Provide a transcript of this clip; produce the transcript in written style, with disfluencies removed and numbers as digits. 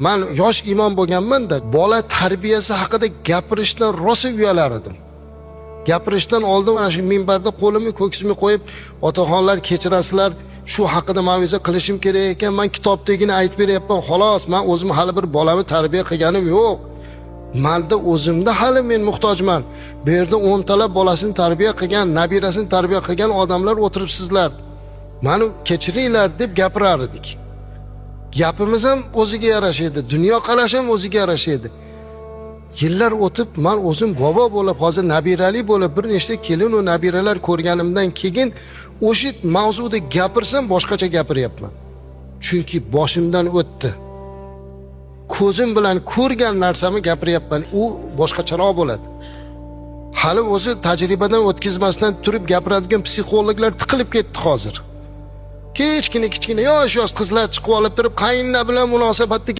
Men yosh imom bo'lganman-da, bola tarbiyasi haqida gapirishdan rosa uyalar edim. Gapirishdan oldin mana shu minbarda qo'limni ko'ksimga qo'yib, otaxonlar kechirasizlar, shu haqida ma'ruza qilishim kerak ekan, men kitobdagini aytib beryapman, xolos. Men o'zim hali bir bolani tarbiya qilganim yo'q. Menda o'zimda hali men muhtojman. Bu yerda 10 talab bolasini tarbiya qilgan, nabirasini tarbiya qilgan odamlar o'tiribsizlar. Meni kechiringlar deb gapirar edik. Gapimiz ham o'ziga yarasha edi, dunyo qarashi ham o'ziga yarasha edi. Yillar o'tib, men o'zim bobo bo'lib, hozir nabirali bo'lib, bir nechta kelin va nabiralar ko'rganimdan keyin o'sha mavzuda gapirsam boshqacha gapiryapman. Chunki boshimdan o'tdi. Ko'zim bilan ko'rgan narsamni gapiryapman. U boshqacharoq bo'ladi. Hali o'zi tajribadan o'tkazmasdan turib gapiradigan psixologlar tiqilib ketdi hozir. Kichkina yosh qizlar chiqib olib turib, qayinlar bilan munosabatda